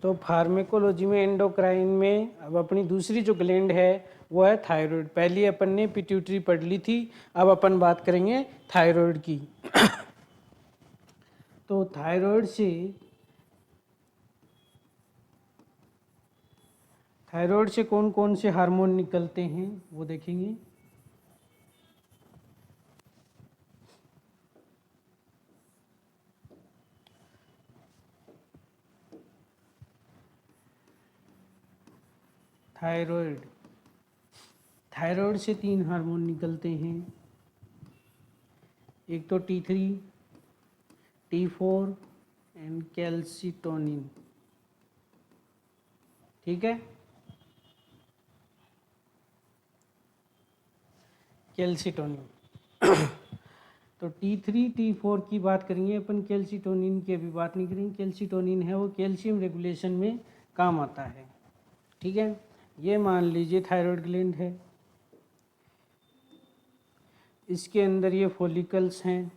तो फार्मेकोलॉजी में एंडोक्राइन में अब अपनी दूसरी जो ग्लैंड है वो है थायराइड। पहली अपन ने पिट्यूटरी पढ़ ली थी, अब अपन बात करेंगे थायराइड की। तो थायराइड से कौन कौन से हार्मोन निकलते हैं वो देखेंगे। थायराइड से 3 हार्मोन निकलते हैं, एक तो T3, T4 एंड कैल्सिटोनिन। ठीक है, कैल्सिटोनिन। तो T3 T4 की बात करेंगे अपन, कैल्सिटोनिन की अभी बात नहीं करेंगे। कैल्सिटोनिन है वो कैल्शियम रेगुलेशन में काम आता है। ठीक है, ये मान लीजिए थायराइड ग्लैंड है, इसके अंदर ये फॉलिकल्स हैं,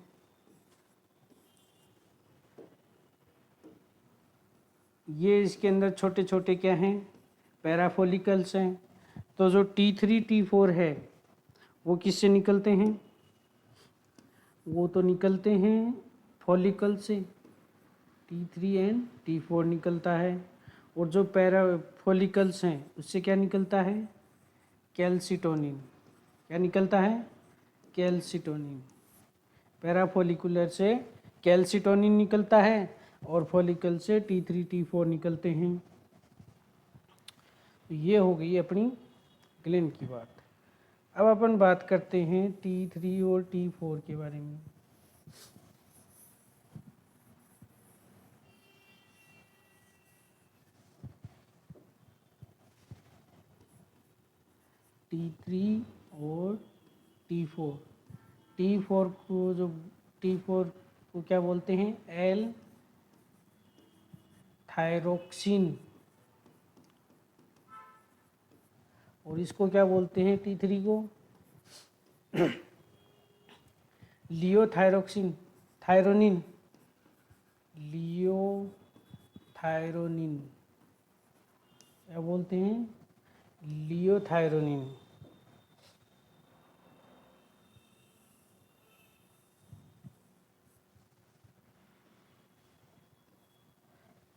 ये इसके अंदर छोटे छोटे क्या हैं, पैराफोलिकल्स हैं। तो जो T3 T4 है वो किससे निकलते हैं, वो तो निकलते हैं फॉलिकल से, T3 एंड T4 निकलता है। और जो पैराफोलिकल्स हैं उससे क्या निकलता है, कैल्सिटोनिन। क्या निकलता है, कैल्सिटोनिन। पैराफोलिकुलर से कैल्सिटोनिन निकलता है और फॉलिकल से T3 T4 निकलते हैं। तो ये हो गई अपनी ग्लैंड की बात। अब अपन बात करते हैं T3 और T4 के बारे में। T3 और T4 को क्या बोलते हैं, एल थायरोक्सिन। और इसको क्या बोलते हैं T3 को, लियोथायरोक्सिन, थायरोनिन, लियोथायरोनिन। क्या बोलते हैं, लियोथायरोनिन।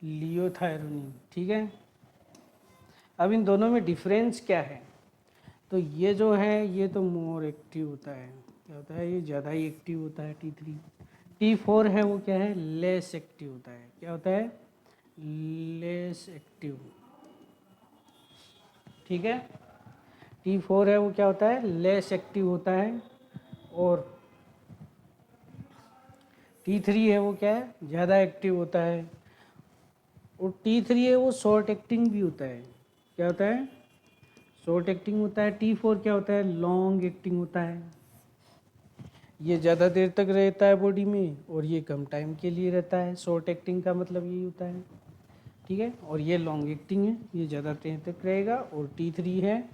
लियोथायरोनिन। ठीक है, अब इन दोनों में डिफरेंस क्या है। तो ये जो है ये तो मोर एक्टिव होता है, क्या होता है, ये ज़्यादा ही एक्टिव होता है T3। T4 है वो क्या है, लेस एक्टिव होता है। क्या होता है, लेस एक्टिव। ठीक है, T4 है वो क्या होता है, लेस एक्टिव होता है। और T3 है वो क्या है, ज़्यादा एक्टिव होता है। और T3 है वो शॉर्ट एक्टिंग भी होता है। क्या होता है, शॉर्ट एक्टिंग होता है। T4 क्या होता है, लॉन्ग एक्टिंग होता है। ये ज़्यादा देर तक रहता है बॉडी में और ये कम टाइम के लिए रहता है। शॉर्ट एक्टिंग का मतलब यही होता है। ठीक है, और ये लॉन्ग एक्टिंग है, ये ज़्यादा देर तक रहेगा। और T3 है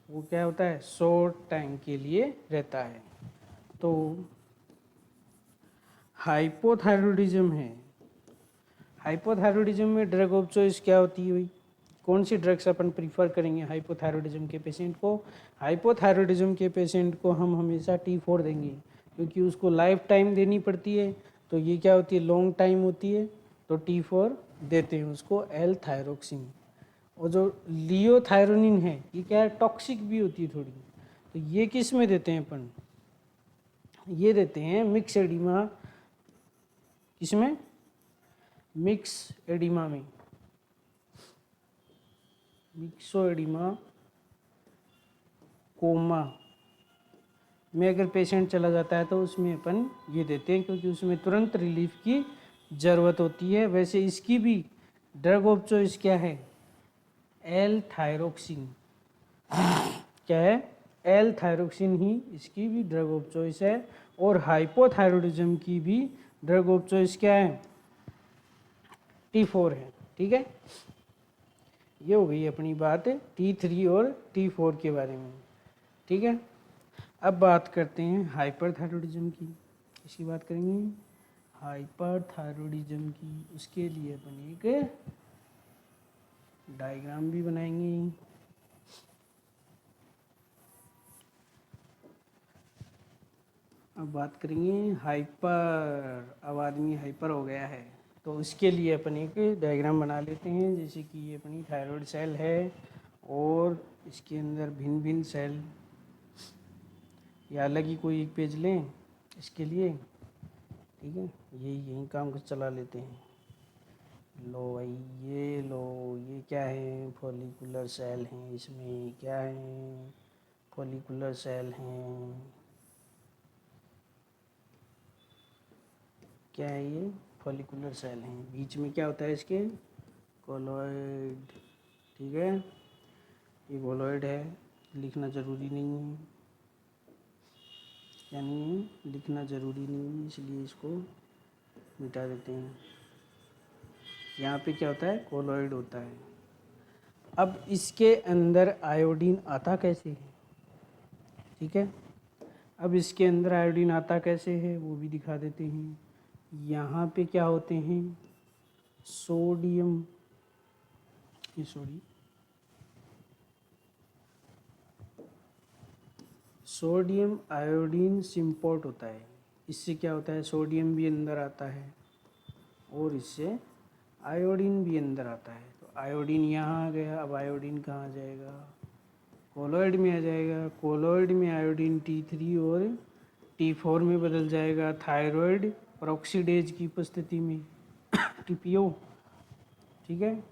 वो क्या होता है, शॉर्ट टाइम के लिए रहता है। तो हाइपोथायरॉयडिज्म है, हाइपोथायरॉयडिज्म में ड्रग ऑफ चॉइस क्या होती है भाई, कौन सी ड्रग्स अपन प्रीफर करेंगे हाइपोथायरॉयडिज्म के पेशेंट को। हाइपोथायरॉयडिज्म के पेशेंट को हम हमेशा T4 देंगे, क्योंकि उसको लाइफ टाइम देनी पड़ती है। तो ये क्या होती है, लॉन्ग टाइम होती है, तो T4 देते हैं उसको, एल थायरोक्सिन। और जो लियोथायरोनिन है ये क्या है, टॉक्सिक भी होती है थोड़ी। तो ये किस में देते हैं अपन, ये देते हैं मिक्स एडिमा, किसमें, मिक्स एडिमा में, मिक्सोएडिमा कोमा में अगर पेशेंट चला जाता है तो उसमें अपन ये देते हैं, क्योंकि उसमें तुरंत रिलीफ की ज़रूरत होती है। वैसे इसकी भी ड्रग ऑफ चॉइस क्या है, एल थायरोक्सिन। क्या है, एल थायरोक्सिन ही इसकी भी ड्रग ऑफ चॉइस है। और हाइपोथायरॉयडिज्म की भी ड्रग ऑफ चॉइस क्या है, T4 है। ठीक है, ये हो गई अपनी बात T3 और T4 के बारे में। ठीक है, अब बात करते हैं हाइपरथायरॉयडिज्म की, इसकी बात करेंगे हाइपरथायरॉयडिज्म की। उसके लिए अपन एक डायग्राम भी बनाएंगे। अब बात करेंगे हाइपर। अब आदमी हाइपर हो गया है तो उसके लिए अपन एक डायग्राम बना लेते हैं। जैसे कि ये अपनी थायराइड सेल है और इसके अंदर भिन्न भिन्न सेल, या अलग ही कोई एक पेज लें इसके लिए, ठीक है। यही काम को चला लेते हैं। लो भाई, ये लो, ये क्या है, फॉलिकुलर सेल हैं। इसमें क्या है, फॉलिकुलर सेल हैं। क्या है ये, फॉलिकुलर सेल हैं। बीच में क्या होता है इसके, कोलॉइड, ठीक है। ये कोलॉइड है, लिखना ज़रूरी नहीं है, यानी लिखना ज़रूरी नहीं है, इसलिए इसको मिटा देते हैं। यहाँ पे क्या होता है, कोलॉइड होता है। अब इसके अंदर आयोडीन आता कैसे है, ठीक है। अब इसके अंदर आयोडीन आता कैसे है वो भी दिखा देते हैं। यहाँ पे क्या होते हैं, सोडियम, ये सोडियम आयोडीन सिम्पोर्ट होता है। इससे क्या होता है, सोडियम भी अंदर आता है और इससे आयोडीन भी अंदर आता है। तो आयोडीन यहाँ आ गया, अब आयोडीन कहाँ आ जाएगा, कोलॉइड में आ जाएगा। कोलॉइड में आयोडीन T3 और T4 में बदल जाएगा थायराइड पेरोक्सिडेज की उपस्थिति में, TPO, ठीक है।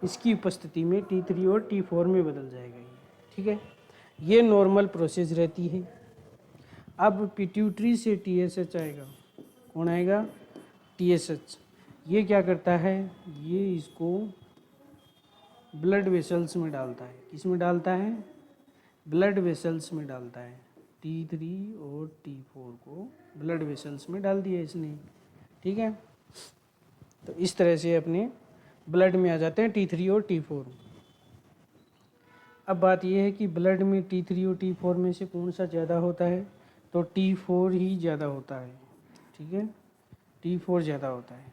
इसकी उपस्थिति में T3 और T4 में बदल जाएगा ये, ठीक है। ये नॉर्मल प्रोसेस रहती है। अब पिट्यूटरी से TSH आएगा। कौन आएगा, TSH। ये क्या करता है, ये इसको ब्लड वेसल्स में डालता है। किस में डालता है, ब्लड वेसल्स में डालता है। T3 और T4 को ब्लड वेसल्स में डाल दिया इसने, ठीक है। तो इस तरह से अपने ब्लड में आ जाते हैं T3 और T4। अब बात यह है कि ब्लड में T3 और T4 में से कौन सा ज़्यादा होता है, तो T4 ही ज़्यादा होता है, ठीक है। T4 ज़्यादा होता है।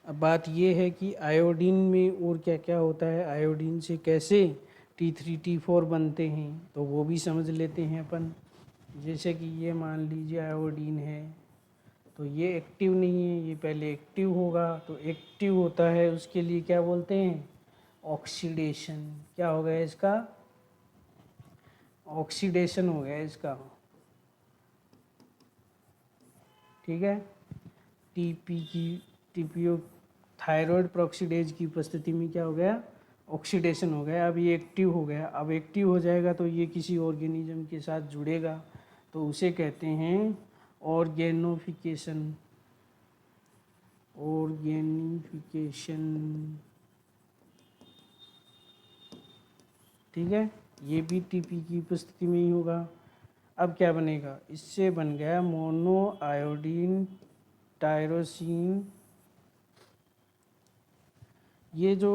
अब बात यह है कि आयोडीन में और क्या क्या होता है, आयोडीन से कैसे T3 T4 बनते हैं, तो वो भी समझ लेते हैं अपन। जैसे कि ये मान लीजिए आयोडीन है, तो ये एक्टिव नहीं है, ये पहले एक्टिव होगा। तो एक्टिव होता है उसके लिए क्या बोलते हैं, ऑक्सीडेशन। क्या हो गया इसका, ऑक्सीडेशन हो गया इसका, ठीक है। TPO थायराइड पेरोक्सिडेज की उपस्थिति में क्या हो गया, ऑक्सीडेशन हो गया। अब ये एक्टिव हो गया। अब एक्टिव हो जाएगा तो ये किसी ऑर्गेनिज्म के साथ जुड़ेगा, तो उसे कहते हैं ऑर्गेनोफिकेशन। ऑर्गेनिफिकेशन, ठीक है। ये भी TP की उपस्थिति में ही होगा। अब क्या बनेगा, इससे बन गया मोनो आयोडीन टायरोसिन। ये जो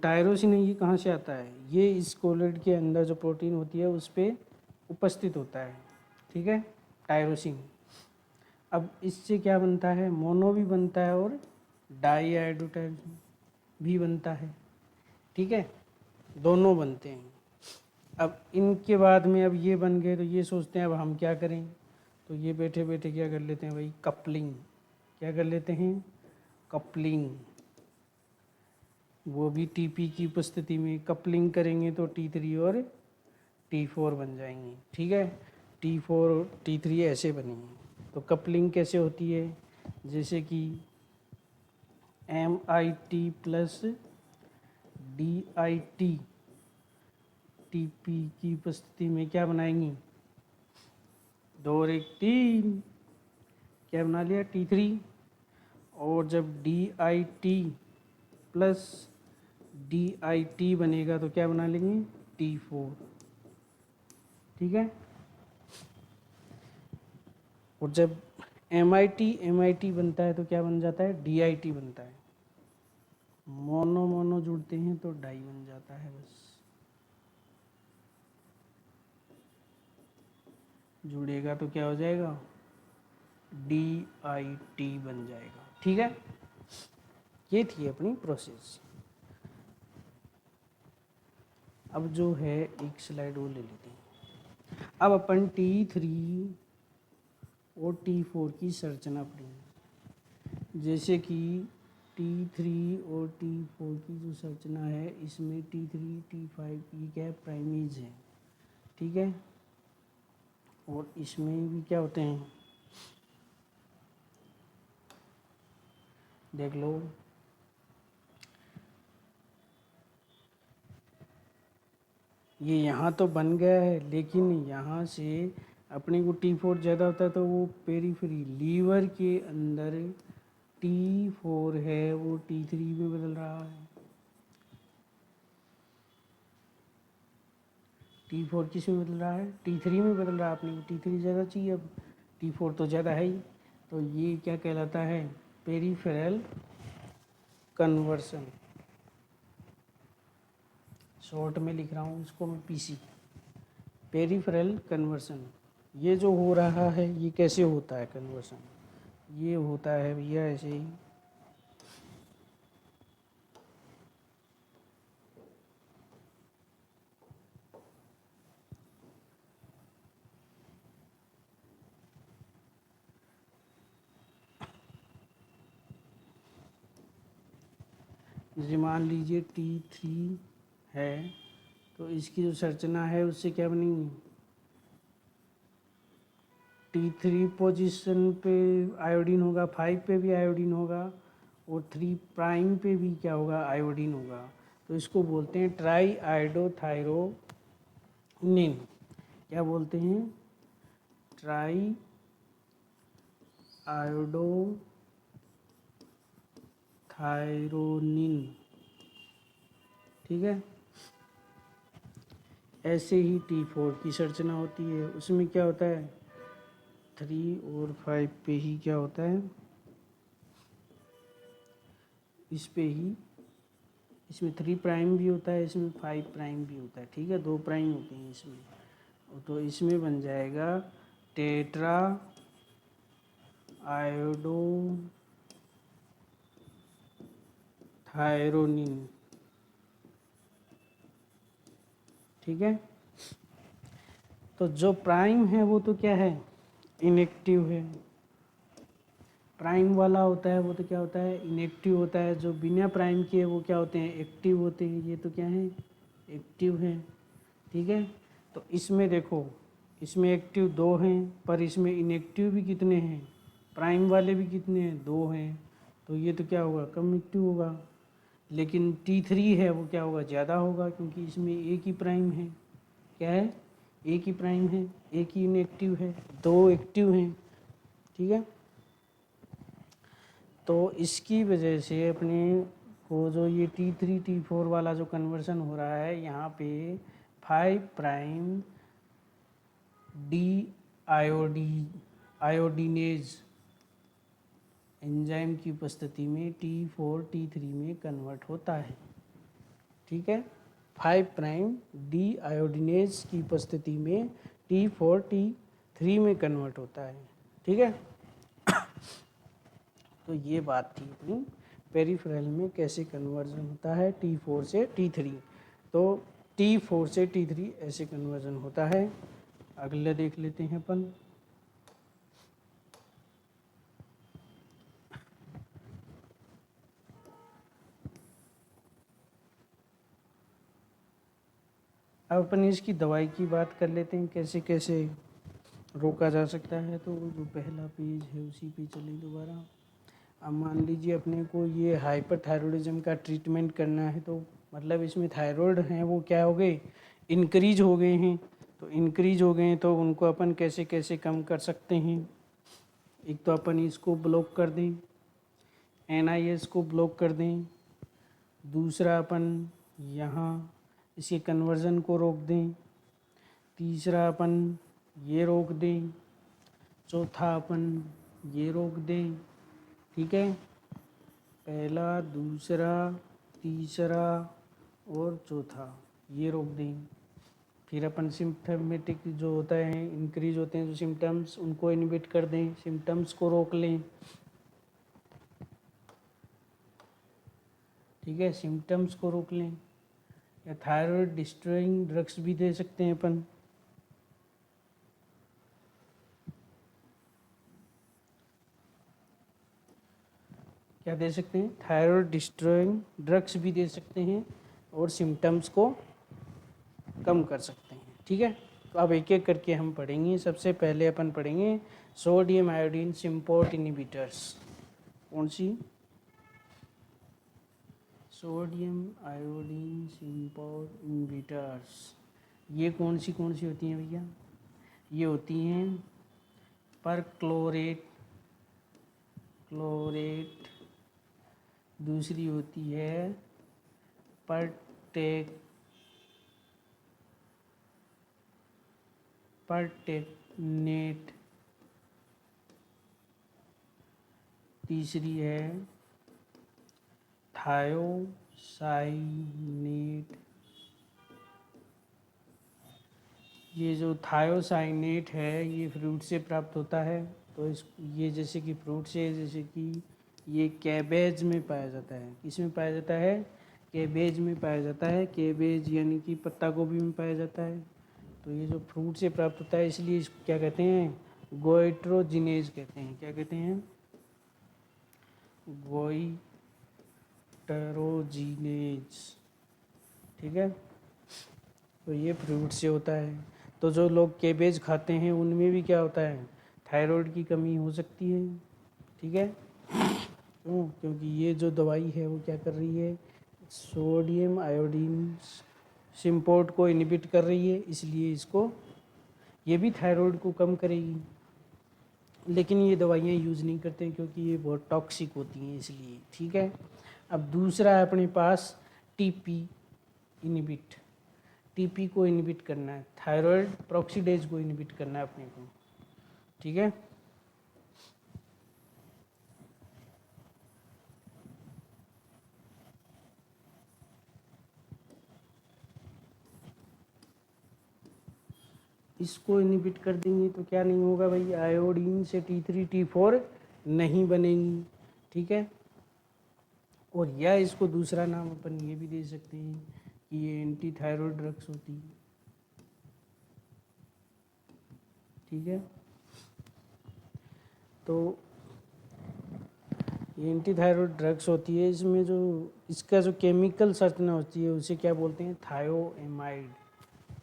टायरोसिन है ये कहाँ से आता है, ये इस कोलेट के अंदर जो प्रोटीन होती है उस पर उपस्थित होता है, ठीक है, टायरोसिन। अब इससे क्या बनता है, मोनो भी बनता है और डाई आयोडोटायरोसिन भी बनता है, ठीक है, दोनों बनते हैं। अब इनके बाद में अब ये बन गए तो ये सोचते हैं अब हम क्या करें, तो ये बैठे बैठे क्या कर लेते हैं भाई, कपलिंग। क्या कर लेते हैं, कपलिंग। वो भी TP की उपस्थिति में कपलिंग करेंगे तो T3 और T4 बन जाएंगे, ठीक है। T4 और T3 ऐसे बनेंगे। तो कपलिंग कैसे होती है, जैसे कि MIT प्लस DIT TP की उपस्थिति में क्या बनाएंगी, 2 और 1 3, क्या बना लिया, T3। और जब DIT प्लस DIT बनेगा तो क्या बना लेंगे, T4, ठीक है। और जब MIT बनता है तो क्या बन जाता है, DIT बनता है। मोनो मोनो जुड़ते हैं तो डाई बन जाता है, बस जुड़ेगा तो क्या हो जाएगा, DIT बन जाएगा। ठीक है, ये थी अपनी प्रोसेस। अब जो है एक स्लाइड वो ले लेते हैं। अब अपन T3 और T4 की संरचना पढ़ेंगे। जैसे कि T3 और T4 की जो संरचना है, इसमें T3 T5 की क्या है, प्राइमेज है। ठीक है, और इसमें भी क्या होते हैं, देख लो। ये यहाँ तो बन गया है, लेकिन यहाँ से अपने को T4 ज़्यादा होता है तो वो पेरीफेरी लीवर के अंदर T4 है वो T3 में बदल रहा है। T4 किस में बदल रहा है, T3 में बदल रहा है। अपने को T3 ज़्यादा चाहिए, अब T4 तो ज़्यादा है ही। तो ये क्या कहलाता है, पेरीफेरल कन्वर्सन। शॉर्ट में लिख रहा हूँ इसको मैं PC, पेरीफेरल कन्वर्सन। ये जो हो रहा है ये कैसे होता है कन्वर्सन, ये होता है भैया ऐसे ही। जैसे मान लीजिए T3 है, तो इसकी जो संरचना है उससे क्या बनेगी, T3 पोजीशन पे आयोडीन होगा, 5 पे भी आयोडीन होगा, और 3 प्राइम पे भी क्या होगा, आयोडीन होगा। तो इसको बोलते हैं ट्राई आयोडोथायरोनिन। क्या बोलते हैं, ट्राई आयोडोथायरोनिन। ठीक है, ऐसे ही T4 की संरचना होती है। उसमें क्या होता है, 3 और 5 पे ही क्या होता है, इस पे ही, इसमें 3 प्राइम भी होता है, इसमें 5 प्राइम भी होता है। ठीक है, 2 प्राइम होते हैं इसमें। तो इसमें बन जाएगा टेट्रा आयोडोथायरोनिन। ठीक है, तो जो प्राइम है वो तो क्या है, इनएक्टिव है। प्राइम वाला होता है वो तो क्या होता है, इनएक्टिव होता है। जो बिना प्राइम के वो क्या होते हैं, एक्टिव होते हैं। ये तो क्या है, एक्टिव है। ठीक है, तो इसमें देखो, इसमें एक्टिव 2 हैं, पर इसमें इनएक्टिव भी कितने हैं, प्राइम वाले भी कितने हैं, 2 हैं। तो ये तो क्या होगा, कम एक्टिव होगा। लेकिन T3 है वो क्या होगा, ज़्यादा होगा, क्योंकि इसमें एक ही प्राइम है। क्या है, एक ही प्राइम है, एक ही इनएक्टिव है, 2 एक्टिव हैं। ठीक है, तो इसकी वजह से अपने को जो ये T3 T4 वाला जो कन्वर्सन हो रहा है, यहाँ पे 5 प्राइम डी आयोडीनेज एंजाइम की उपस्थिति में T4 T3 में कन्वर्ट होता है। ठीक है, 5 प्राइम डी आयोडीनेज की उपस्थिति में T4 T3 में कन्वर्ट होता है। ठीक है, तो ये बात थी अपनी पेरिफेरल में कैसे कन्वर्जन होता है T4 से T3। तो T4 से T3 ऐसे कन्वर्जन होता है। अगले देख लेते हैं अपन। अब अपन इसकी दवाई की बात कर लेते हैं, कैसे कैसे रोका जा सकता है। तो जो पहला पेज है उसी पे चले दोबारा। अब मान लीजिए अपने को ये हाइपरथायरॉयडिज्म का ट्रीटमेंट करना है, तो मतलब इसमें थायराइड हैं वो क्या हो गए, इंक्रीज हो गए हैं। तो इंक्रीज हो गए हैं तो उनको अपन कैसे कैसे कम कर सकते हैं। एक तो अपन इसको ब्लॉक कर दें, NIS को ब्लॉक कर दें। दूसरा अपन यहाँ इसके कन्वर्जन को रोक दें। तीसरा अपन ये रोक दें। चौथा अपन ये रोक दें। ठीक है, पहला, दूसरा, तीसरा और चौथा ये रोक दें। फिर अपन सिम्पथमेटिक जो होता है, इंक्रीज होते हैं जो सिम्टम्स, उनको इनहिबिट कर दें, सिम्टम्स को रोक लें। ठीक है, सिम्टम्स को रोक लें। या थायराइड डिस्ट्रॉइंग ड्रग्स भी दे सकते हैं अपन। क्या दे सकते हैं? थायराइड डिस्ट्रॉइंग ड्रग्स भी दे सकते हैं और सिम्टम्स को कम कर सकते हैं। ठीक है, तो अब एक एक करके हम पढ़ेंगे। सबसे पहले अपन पढ़ेंगे सोडियम आयोडीन सिम्पोर्ट इनहिबिटर्स। कौन सी? Sodium iodine symport inhibitors. ये कौन सी होती हैं भैया? ये होती हैं परक्लोरेट, क्लोरेट, दूसरी होती है परटेक्नेट, तीसरी है थायोसाइनेट। ये जो थायोसाइनेट है ये फ्रूट से प्राप्त होता है। तो ये जैसे कि फ्रूट से, जैसे कि ये कैबेज में पाया जाता है। किस में पाया जाता है? कैबेज में पाया जाता है। कैबेज यानी कि पत्ता गोभी में पाया जाता है। तो ये जो फ्रूट से प्राप्त होता है, इसलिए इसको क्या कहते हैं? गोइट्रोजिनेज कहते हैं। क्या कहते हैं? गोइट्रोजिनेज। ठीक है, तो ये फ्रूट से होता है। तो जो लोग कैबेज खाते हैं उनमें भी क्या होता है? थायराइड की कमी हो सकती है। ठीक है, क्योंकि ये जो दवाई है वो क्या कर रही है? सोडियम आयोडीन सिम्पोर्ट को इनहिबिट कर रही है, इसलिए इसको, ये भी थायराइड को कम करेगी। लेकिन ये दवाइयाँ यूज़ नहीं करते हैं क्योंकि ये बहुत टॉक्सिक होती हैं, इसलिए। ठीक है, अब दूसरा है अपने पास टीपी इनहिबिट। टीपी को इनहिबिट करना है, थायराइड प्रोक्सीडेज को इनहिबिट करना है अपने को। ठीक है, इसको इनहिबिट कर देंगे तो क्या नहीं होगा भाई? आयोडीन से T3 T4 नहीं बनेंगी। ठीक है, और या इसको दूसरा नाम अपन ये भी दे सकते हैं कि ये एंटी थायराइड ड्रग्स होती है। ठीक है, तो ये एंटी थायराइड ड्रग्स होती है। इसमें जो इसका जो केमिकल संरचना होती है उसे क्या बोलते हैं? थायोएमाइड।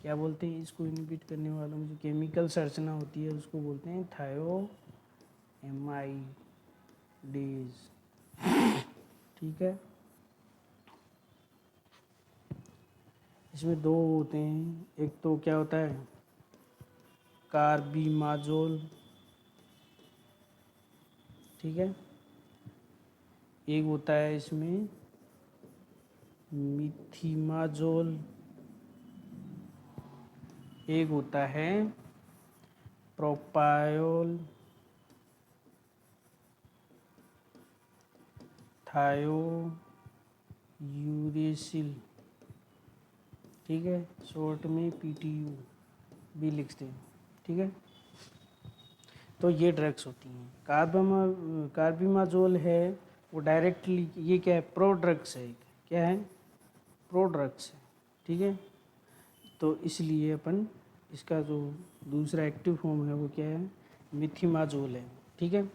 क्या बोलते हैं? इसको इनहिबिट करने वालों में जो केमिकल संरचना होती है उसको बोलते हैं थायोएमाइडेज। ठीक है, इसमें दो होते हैं। एक तो क्या होता है? कार्बिमाजोल। ठीक है, एक होता है इसमें मिथिमाजोल, एक होता है प्रोपायोल, थायोयूरेसिल। ठीक है, शॉर्ट में PTU भी लिखते हैं। ठीक है, तो ये ड्रग्स होती हैं। कार्बिमाजोल है वो डायरेक्टली, ये क्या है? प्रो ड्रग्स है। क्या है? प्रो ड्रग्स है। ठीक है, तो इसलिए अपन इसका जो दूसरा एक्टिव फॉर्म है वो क्या है? मिथिमाजोल है। ठीक है,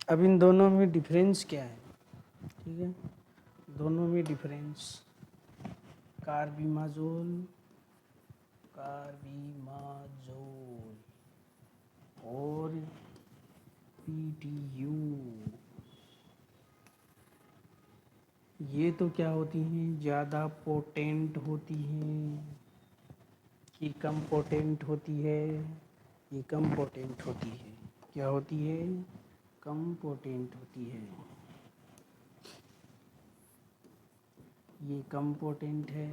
अब इन दोनों में डिफरेंस क्या है? ठीक है, दोनों में डिफरेंस, कार्बिमाजोल, कार्बिमाजोल और PTU, ये तो क्या होती हैं? ज़्यादा पोटेंट होती हैं कि कम पोटेंट होती है? ये कम पोटेंट होती है। क्या होती है? कम पोटेंट होती है। ये कम पोटेंट है,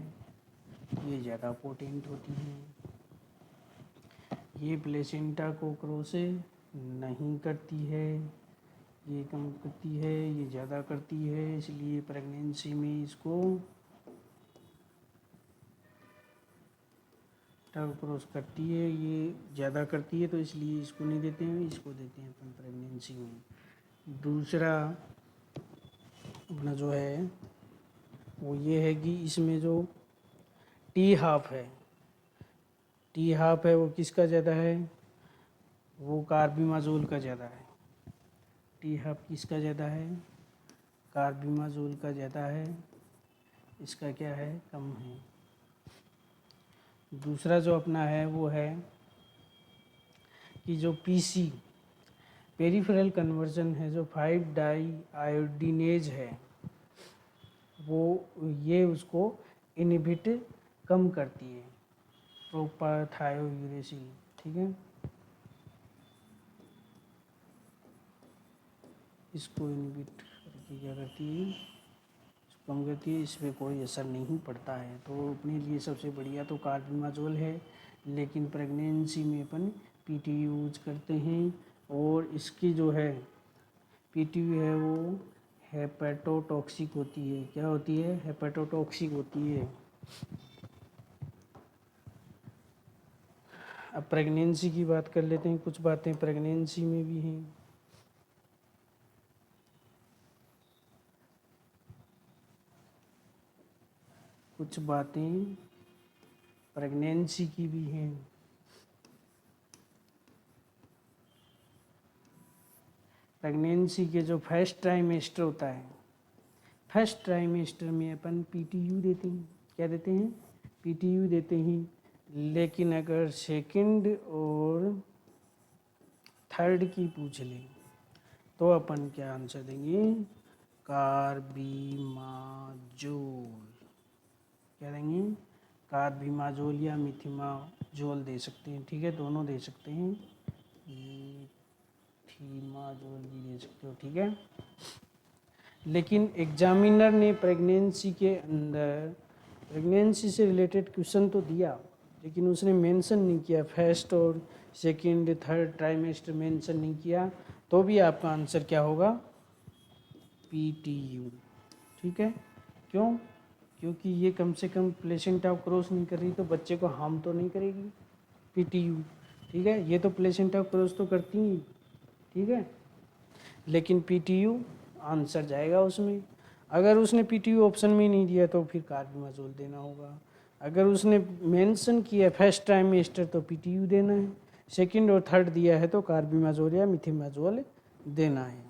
ये ज़्यादा पोटेंट होती है। ये प्लेसेंटा को क्रॉस नहीं करती है, ये कम करती है, ये ज़्यादा करती है, इसलिए प्रेगनेंसी में इसको टर्म क्रॉस करती है, ये ज़्यादा करती है तो इसलिए इसको नहीं देते हैं, इसको देते हैं अपन प्रेगनेंसी में। दूसरा अपना जो है वो ये है कि इसमें जो टी हाफ है, टी हाफ है वो किसका ज़्यादा है, वो कार्बिमाजोल का ज़्यादा है। टी हाफ किसका ज़्यादा है, कार्बिमाजोल का ज़्यादा है, इसका क्या है, कम है। दूसरा जो अपना है वो है कि जो पीसी पेरिफेरल कन्वर्जन है, जो 5 डाई आयोडीनेज है, वो ये उसको इनहिबिट कम करती है, प्रोपाथायोयूरेसिल, ठीक है, इसको इनहिबिट करके क्या करती है, इसको कम करती है, इस पर कोई असर नहीं पड़ता है। तो अपने लिए सबसे बढ़िया तो कार्बिमाजोल है, लेकिन प्रेगनेंसी में अपन पीटी यूज करते हैं। और इसकी जो है पीटीयू है वो हेपेटोटॉक्सिक होती है। क्या होती है, हेपेटोटॉक्सिक होती है। अब प्रेगनेंसी की बात कर लेते हैं, कुछ बातें प्रेगनेंसी में भी हैं। कुछ बातें प्रेगनेंसी की भी हैं। प्रेगनेंसी के जो फर्स्ट ट्राइमेस्टर होता है, फर्स्ट ट्राइमेस्टर में अपन पीटीयू देते हैं। क्या देते हैं, पीटीयू देते हैं। लेकिन अगर सेकंड और थर्ड की पूछ लें तो अपन क्या आंसर देंगे, कार्बिमाजोल। क्या देंगे, कार्बिमाजोल या मिथिमाजोल दे सकते हैं, ठीक है, दोनों दे सकते हैं, मिथिमाजोल भी दे सकते हो, ठीक है। लेकिन एग्जामिनर ने प्रेगनेंसी के अंदर प्रेगनेंसी से रिलेटेड क्वेश्चन तो दिया, लेकिन उसने मेंशन नहीं किया, फर्स्ट और सेकंड थर्ड ट्राइमेस्टर मेंशन नहीं किया, तो भी आपका आंसर क्या होगा, पीटीयू, ठीक है। क्यों, क्योंकि ये कम से कम प्लेसेंटा क्रॉस नहीं कर रही, तो बच्चे को हार्म तो नहीं करेगी पीटीयू, ठीक है। ये तो प्लेसेंटा क्रॉस तो करती ही, ठीक है, लेकिन पीटीयू आंसर जाएगा उसमें। अगर उसने पीटीयू ऑप्शन में नहीं दिया तो फिर कार्बिमाजोल देना होगा। अगर उसने मेंशन किया फर्स्ट ट्राइमेस्टर तो पीटीयू देना है, सेकंड और थर्ड दिया है तो कार्बिमाजोल या मिथिमाजोल देना है।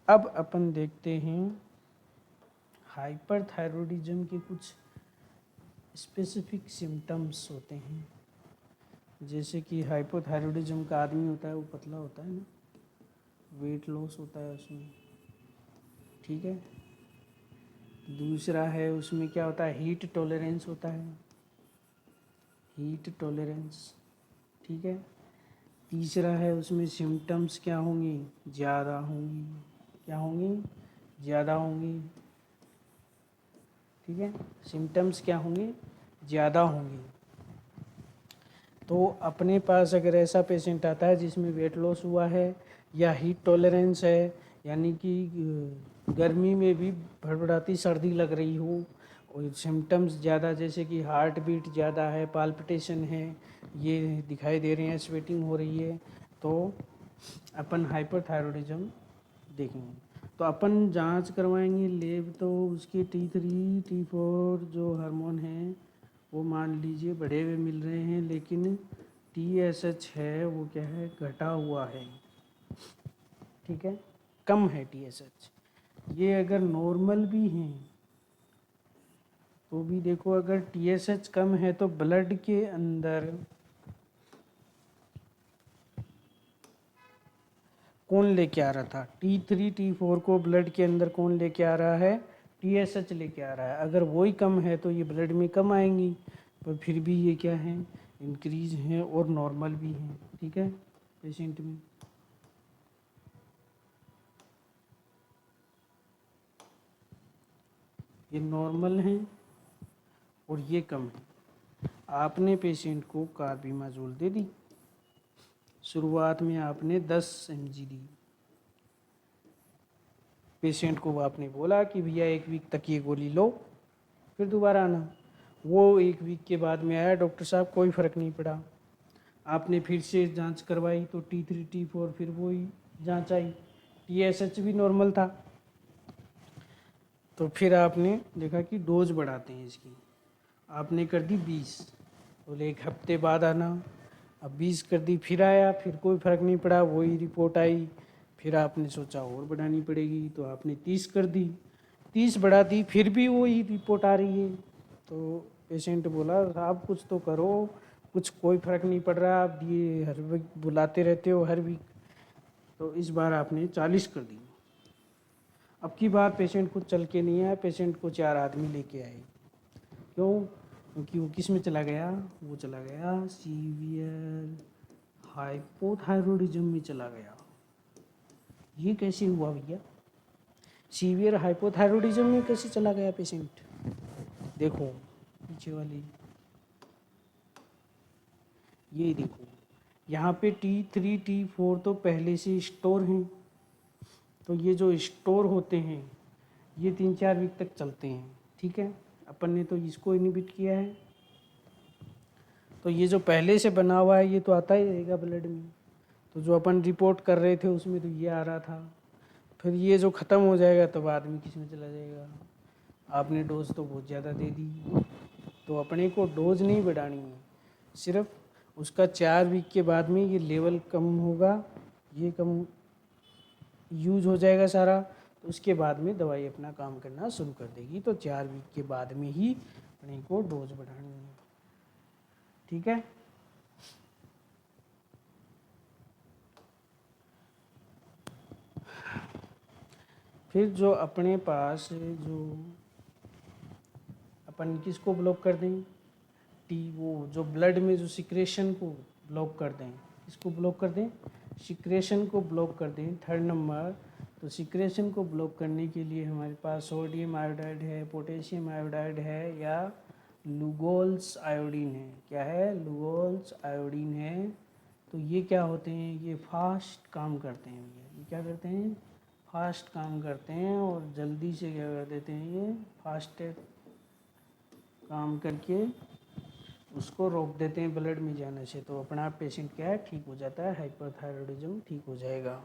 अब अपन देखते हैं हाइपरथायरॉयडिज्म के कुछ स्पेसिफिक सिम्टम्स होते हैं। जैसे कि हाइपोथायरॉयडिज्म का आदमी होता है वो पतला होता है ना, वेट लॉस होता है उसमें, ठीक है। दूसरा है उसमें क्या होता है, हीट टॉलरेंस होता है, हीट टॉलरेंस, ठीक है। तीसरा है उसमें सिम्टम्स क्या होंगी, ज़्यादा होंगी, क्या होंगी, ज़्यादा होंगी, ठीक है, सिम्टम्स क्या होंगे, ज़्यादा होंगी। तो अपने पास अगर ऐसा पेशेंट आता है जिसमें वेट लॉस हुआ है या हीट टॉलरेंस है, यानी कि गर्मी में भी भड़बड़ाती सर्दी लग रही हो, और सिम्टम्स ज़्यादा जैसे कि हार्ट बीट ज़्यादा है, पाल्पिटेशन है, ये दिखाई दे रहे हैं, स्वेटिंग हो रही है, तो अपन हाइपरथायरॉयडिज्म देखेंगे। तो अपन जांच करवाएंगे लेब, तो उसके T3 T4 जो हार्मोन हैं वो मान लीजिए बढ़े हुए मिल रहे हैं, लेकिन TSH है वो क्या है, घटा हुआ है, ठीक है, कम है TSH। ये अगर नॉर्मल भी हैं तो भी देखो, अगर TSH कम है तो ब्लड के अंदर कौन लेके आ रहा था, T3 T4 को ब्लड के अंदर कौन लेके आ रहा है, TSH लेके आ रहा है। अगर वही कम है तो ये ब्लड में कम आएंगी, पर फिर भी ये क्या है, इंक्रीज हैं और नॉर्मल भी हैं, ठीक है, पेशेंट में। ये नॉर्मल हैं और ये कम है। आपने पेशेंट को कार्बिमाजोल दे दी, शुरुआत में आपने 10 mg दी, पेशेंट को आपने बोला कि भैया 1 वीक तक ये गोली लो, फिर दोबारा आना, वो 1 वीक के बाद में आया, डॉक्टर साहब कोई फ़र्क नहीं पड़ा। आपने फिर से जांच करवाई तो T3 T4 फिर वही जांच आई, TSH भी नॉर्मल था। तो फिर आपने देखा कि डोज बढ़ाते हैं इसकी, आपने कर दी 20, बोले 1 हफ्ते बाद आना। अब 20 कर दी, फिर आया, फिर कोई फ़र्क नहीं पड़ा, वही रिपोर्ट आई। फिर आपने सोचा और बढ़ानी पड़ेगी, तो आपने 30 कर दी, 30 बढ़ा दी, फिर भी वही रिपोर्ट आ रही है। तो पेशेंट बोला आप कुछ तो करो, कुछ कोई फ़र्क नहीं पड़ रहा, आप ये हर वीक बुलाते रहते हो हर वीक। तो इस बार आपने 40 कर दी। अब की बार पेशेंट खुद चल के नहीं आया, पेशेंट को 4 आदमी लेके आए। क्यों? क्योंकि वो किस में चला गया, वो चला गया सीवियर हाइपोथायरॉयडिज्म में चला गया। ये कैसे हुआ भैया? सीवियर हाइपोथायरॉयडिज्म में कैसे चला गया पेशेंट? देखो पीछे वाली, ये देखो यहाँ पे T3 T4 तो पहले से स्टोर हैं। तो ये जो स्टोर होते हैं ये 3-4 वीक तक चलते हैं, ठीक है। अपन ने तो इसको इनहिबिट किया है, तो ये जो पहले से बना हुआ है ये तो आता ही रहेगा ब्लड में। तो जो अपन रिपोर्ट कर रहे थे उसमें तो ये आ रहा था, फिर ये जो ख़त्म हो जाएगा तब आदमी किस में चला जाएगा। आपने डोज तो बहुत ज़्यादा दे दी, तो अपने को डोज नहीं बढ़ानी है, सिर्फ उसका 4 वीक के बाद में ये लेवल कम होगा, ये कम यूज हो जाएगा सारा, तो उसके बाद में दवाई अपना काम करना शुरू कर देगी। तो 4 वीक के बाद में ही अपने को डोज बढ़ानी है, ठीक है। फिर जो अपने पास जो अपन किसको ब्लॉक कर दें, वो जो ब्लड में जो सिक्रेशन को ब्लॉक कर दें, इसको ब्लॉक कर दें, सिक्रेशन को ब्लॉक कर दें। 3rd नंबर, तो सिक्रेशन को ब्लॉक करने के लिए हमारे पास सोडियम आयोडाइड है, पोटेशियम आयोडाइड है, या लुगोल्स आयोडीन है। क्या है? लुगोल्स आयोडीन है। तो ये क्या होते हैं, ये फास्ट काम करते हैं भैया। ये क्या करते हैं? फास्ट काम करते हैं, और जल्दी से क्या कर देते हैं, ये फास्ट काम करके उसको रोक देते हैं ब्लड में जाने से। तो अपना पेशेंट क्या है, ठीक हो जाता है, हाइपोथायरॉयडिज्म ठीक हो जाएगा।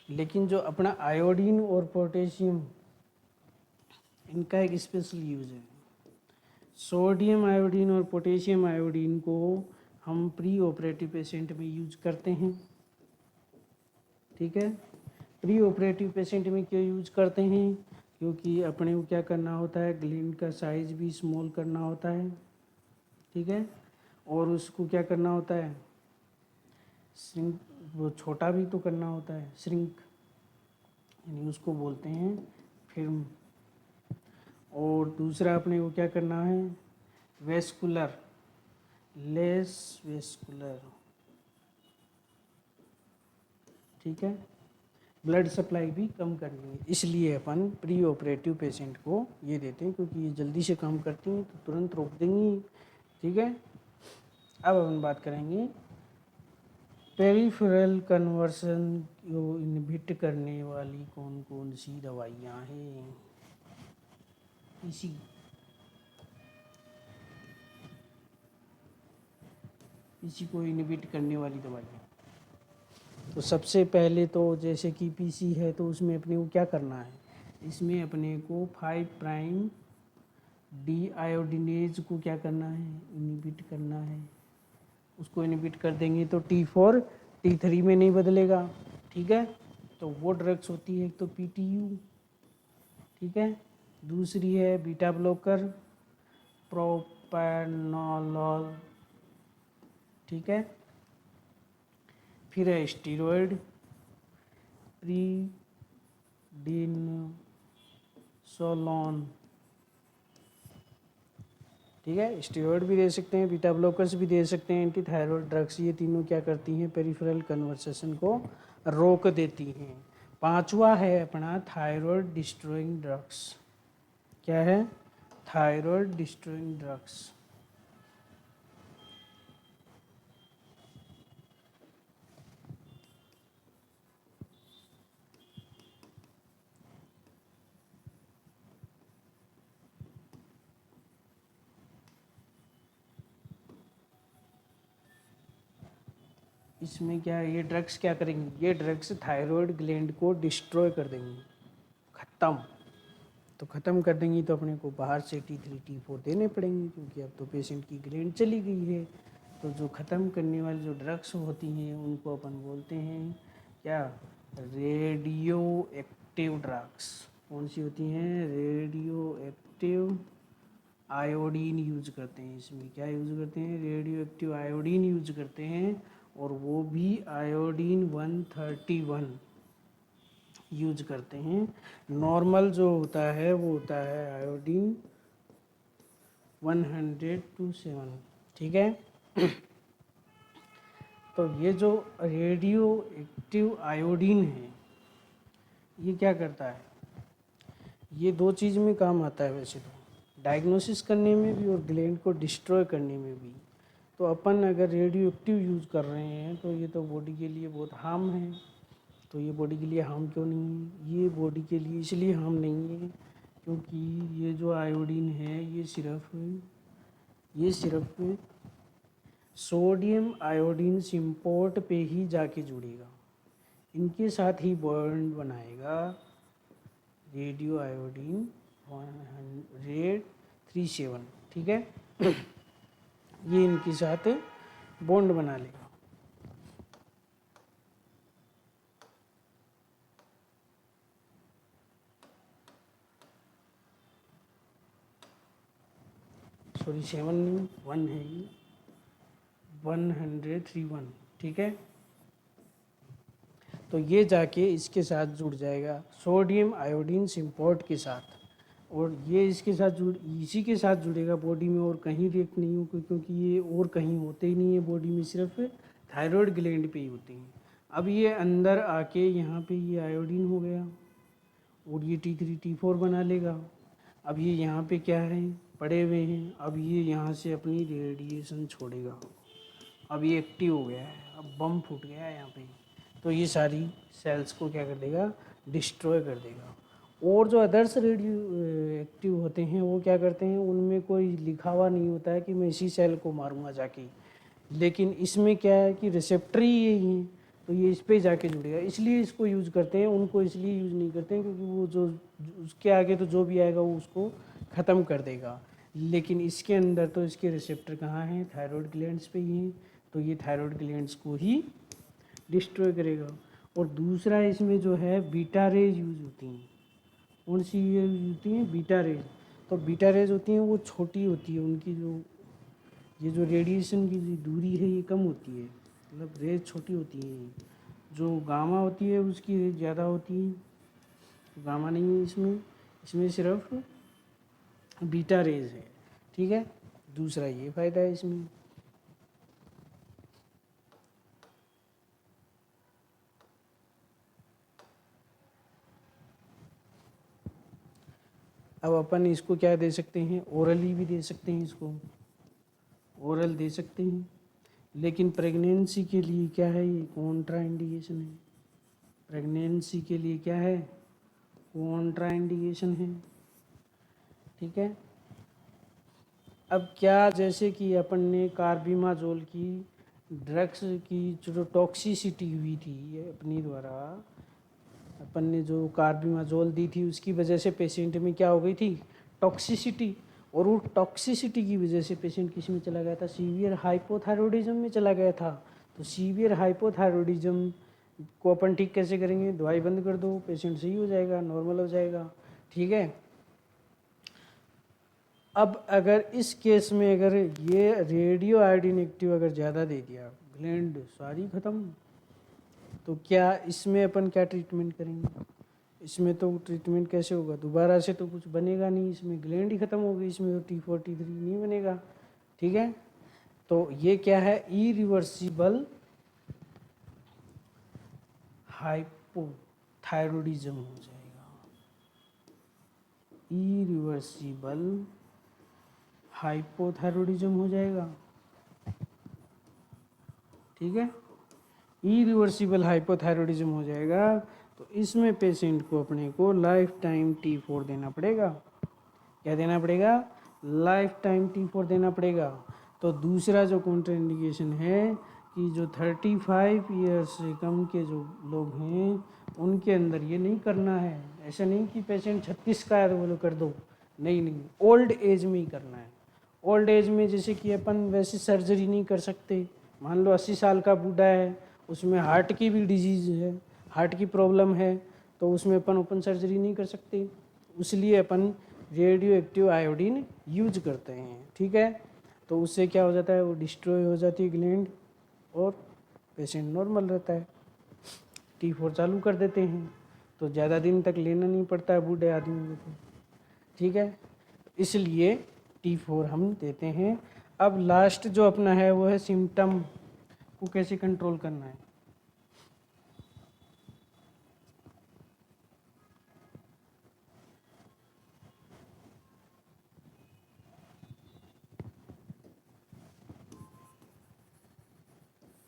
लेकिन जो अपना आयोडीन और पोटेशियम, इनका एक स्पेशल यूज है। सोडियम आयोडीन और पोटेशियम आयोडीन को हम प्री ऑपरेटिव पेशेंट में यूज करते हैं, ठीक है। प्री ऑपरेटिव पेशेंट में क्यों यूज करते हैं? क्योंकि अपने को क्या करना होता है, ग्लैंड का साइज भी स्मॉल करना होता है, ठीक है। और उसको क्या करना होता है, श्रिंक, वो छोटा भी तो करना होता है, श्रिंक, यानी उसको बोलते हैं फिल्म। और दूसरा अपने को क्या करना है, वेस्कुलर, लेस वेस्कुलर, ठीक है। ब्लड सप्लाई भी कम करनी है, इसलिए अपन प्री ऑपरेटिव पेशेंट को ये देते हैं, क्योंकि ये जल्दी से काम करती हैं तो तुरंत रोक देंगी, ठीक है। अब अपन बात करेंगे पेरिफेरल कन्वर्सन को इनहिबिट करने वाली कौन कौन सी दवाइयाँ हैं। इसी को इनहिबिट करने वाली दवाइयाँ, तो सबसे पहले तो जैसे कि पीसी है, तो उसमें अपने को क्या करना है, इसमें अपने को 5 प्राइम डी आयोडीनेज को क्या करना है, इनहिबिट करना है। उसको इनहिबिट कर देंगे तो T4 T3 में नहीं बदलेगा, ठीक है। तो वो ड्रग्स होती है, एक तो PTU, ठीक है। दूसरी है बीटा ब्लॉकर, प्रोप्रानोलोल, ठीक है। फिर है स्टीरॉयड, प्रीडिनसोलोन, ठीक है। स्टीरॉयड भी दे सकते हैं, बीटा ब्लॉकर्स भी दे सकते हैं, एंटी थायराइड ड्रग्स। ये तीनों क्या करती हैं, पेरिफेरल कन्वर्सेशन को रोक देती हैं। 5वां है अपना थायराइड डिस्ट्रॉइंग ड्रग्स। क्या है? Thyroid destroying drugs. इसमें क्या है, ये ड्रग्स क्या करेंगी, ये ड्रग्स थायराइड ग्लैंड को डिस्ट्रॉय कर देंगी, ख़त्म। तो ख़त्म कर देंगी तो अपने को बाहर से T3 T4 देने पड़ेंगे, क्योंकि अब तो पेशेंट की ग्लैंड चली गई है। तो जो ख़त्म करने वाली जो ड्रग्स होती हैं उनको अपन बोलते हैं क्या, रेडियो एक्टिव ड्रग्स। कौन सी होती हैं, रेडियो एक्टिव आयोडीन यूज करते हैं। इसमें क्या यूज करते हैं, रेडियो एक्टिव आयोडीन यूज करते हैं, और वो भी आयोडीन 131 यूज करते हैं। नॉर्मल जो होता है वो होता है आयोडीन 100 to 7, ठीक है। तो ये जो रेडियो एक्टिव आयोडीन है ये क्या करता है, ये दो चीज़ में काम आता है वैसे तो, डायग्नोसिस करने में भी और ग्लैंड को डिस्ट्रॉय करने में भी। तो अपन अगर रेडियो एक्टिव यूज़ कर रहे हैं तो ये तो बॉडी के लिए बहुत हार्म है। तो ये बॉडी के लिए हार्म क्यों नहीं है, ये बॉडी के लिए इसलिए हार्म नहीं है क्योंकि ये जो आयोडीन है ये सिर्फ सोडियम आयोडीन सिम्पोर्ट पे ही जाके जुड़ेगा, इनके साथ ही बॉन्ड बनाएगा रेडियो आयोडीन 137, ठीक है। ये इनके साथ बॉन्ड बना लेगा। सॉरी 7 नहीं 1 है ये, 131, ठीक है। तो ये जाके इसके साथ जुड़ जाएगा सोडियम आयोडीन सिम्पोर्ट के साथ, और ये इसके साथ इसी के साथ जुड़ेगा बॉडी में, और कहीं रिएक्ट नहीं होगा क्योंकि ये और कहीं होते ही नहीं है बॉडी में, सिर्फ थायराइड ग्लैंड पे ही होते हैं। अब ये अंदर आके यहाँ पे ये आयोडीन हो गया और ये T3 T4 बना लेगा। अब ये यहाँ पे क्या है, पड़े हुए हैं। अब ये यहाँ से अपनी रेडिएशन छोड़ेगा, अब ये एक्टिव हो गया है, अब बम फूट गया है यहाँ पे, तो ये सारी सेल्स को क्या कर देगा, डिस्ट्रॉय कर देगा। और जो अदर्स रेडियो एक्टिव होते हैं वो क्या करते हैं, उनमें कोई लिखा हुआ नहीं होता है कि मैं इसी सेल को मारूंगा जाके, लेकिन इसमें क्या है कि रिसेप्टर ही यही है, तो ये इस पे जाके जुड़ेगा, इसलिए इसको यूज़ करते हैं। उनको इसलिए यूज़ नहीं करते हैं क्योंकि वो जो उसके आगे तो जो भी आएगा वो उसको ख़त्म कर देगा, लेकिन इसके अंदर तो इसके रिसेप्टर कहाँ हैं, थायराइड ग्लैंड्स पे ही हैं, तो ये थायराइड ग्लैंड्स को ही डिस्ट्रॉय करेगा। और दूसरा इसमें जो है बीटा रेज यूज़ होती हैं। कौन सी यूज़ होती हैं, बीटा रेज। तो बीटा रेज होती हैं वो छोटी होती है, उनकी जो ये जो रेडिएशन की दूरी है ये कम होती है, मतलब रेज छोटी होती है। जो गामा होती है उसकी रेज ज़्यादा होती है, तो गामा नहीं है इसमें सिर्फ बीटा रेज है, ठीक है। दूसरा ये फ़ायदा है इसमें। अब अपन इसको क्या दे सकते हैं, ओरली भी दे सकते हैं, इसको ओरल दे सकते हैं, लेकिन प्रेगनेंसी के लिए क्या है, ये कॉन्ट्रा इंडिकेशन है। प्रेगनेंसी के लिए क्या है, कॉन्ट्रा इंडिकेशन है, ठीक है। अब क्या, जैसे कि अपन ने कार्बिमाजोल की ड्रग्स की जो टॉक्सिसिटी हुई थी अपनी द्वारा, अपन ने जो कार्बिमाजोल दी थी उसकी वजह से पेशेंट में क्या हो गई थी, टॉक्सिसिटी, और वो टॉक्सिसिटी की वजह से पेशेंट किस में चला गया था, सीवियर हाइपोथायरॉयडिज्म में चला गया था। तो सीवियर हाइपोथायरॉयडिज्म को अपन ठीक कैसे करेंगे, दवाई बंद कर दो, पेशेंट सही हो जाएगा, नॉर्मल हो जाएगा, ठीक है। अब अगर इस केस में अगर ये रेडियो आयोडीन एक्टिव अगर ज़्यादा दे दिया, ग्लैंड सारी ख़त्म, तो क्या इसमें अपन क्या ट्रीटमेंट करेंगे, इसमें तो ट्रीटमेंट कैसे होगा, दोबारा से तो कुछ बनेगा नहीं, इसमें ग्लैंड ही ख़त्म हो गई, इसमें तो T4 T3 नहीं बनेगा, ठीक है। तो ये क्या है, इरिवर्सिबल हाइपोथायरॉयडिज्म हो जाएगा, इरिवर्सिबल हाइपोथायरॉयडिज्म हो जाएगा, ठीक है। इरिवर्सिबल हाइपोथायरॉयडिज्म हो जाएगा, तो इसमें पेशेंट को अपने को लाइफ टाइम T4 देना पड़ेगा। क्या देना पड़ेगा, लाइफ टाइम T4 देना पड़ेगा। तो दूसरा जो कॉन्ट्राइंडिकेशन है कि जो 35 ईयर्स से कम के जो लोग हैं उनके अंदर ये नहीं करना है। ऐसा नहीं कि पेशेंट 36 का है तो बोलो कर दो, नहीं नहीं, ओल्ड एज में ही करना है। ओल्ड एज में जैसे कि अपन वैसे सर्जरी नहीं कर सकते। मान लो 80 साल का बूढ़ा है, उसमें हार्ट की भी डिजीज़ है, हार्ट की प्रॉब्लम है, तो उसमें अपन ओपन सर्जरी नहीं कर सकते, इसलिए अपन रेडियो एक्टिव आयोडीन यूज करते हैं। ठीक है, तो उससे क्या हो जाता है, वो डिस्ट्रॉय हो जाती है ग्लैंड और पेशेंट नॉर्मल रहता है। T4 चालू कर देते हैं तो ज़्यादा दिन तक लेना नहीं पड़ता है बूढ़े आदमी को। ठीक है, इसलिए T4 हम देते हैं। अब लास्ट जो अपना है वो है सिम्टम को कैसे कंट्रोल करना है।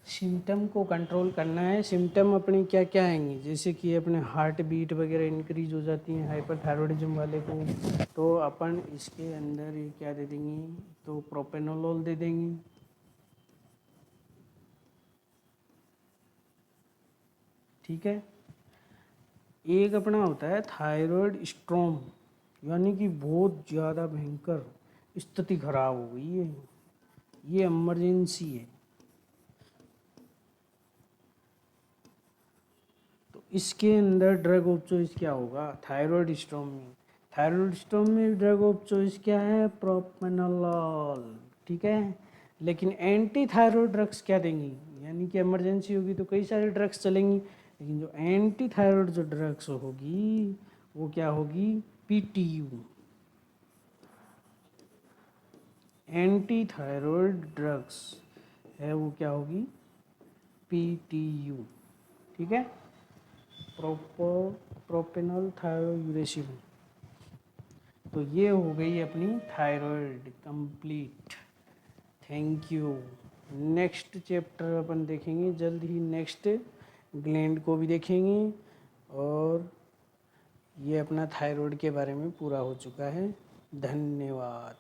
सिम्टम को कंट्रोल करना है। सिम्टम अपने क्या क्या आएंगे, जैसे कि अपने हार्ट बीट वगैरह इंक्रीज हो जाती है हाइपरथायरॉयडिज्म वाले को, तो अपन इसके अंदर ये क्या दे देंगे, तो प्रोपेनोलोल दे देंगे। ठीक है, एक अपना होता है थायराइड स्ट्रोम, यानी कि बहुत ज़्यादा भयंकर स्थिति खराब हो गई है, ये इमरजेंसी है। तो इसके अंदर ड्रग ऑफ चॉइस क्या होगा, थायराइड स्ट्रोम में। थायराइड स्ट्रोम में ड्रग ऑफ चॉइस क्या है, प्रोपेनोलोल। ठीक है, लेकिन एंटी थायराइड ड्रग्स क्या देंगी, यानी कि इमरजेंसी होगी तो कई सारे ड्रग्स चलेंगी, लेकिन जो एंटी थायराइड जो ड्रग्स होगी वो क्या होगी, PTU, एंटी थायराइड ड्रग्स है वो क्या होगी, PTU। ठीक है, प्रोपेनल थायोयूरेसिन। तो ये हो गई अपनी thyroid complete. Thank you. Next chapter अपन देखेंगे जल्द ही, नेक्स्ट ग्लैंड को भी देखेंगे, और ये अपना थायराइड के बारे में पूरा हो चुका है। धन्यवाद।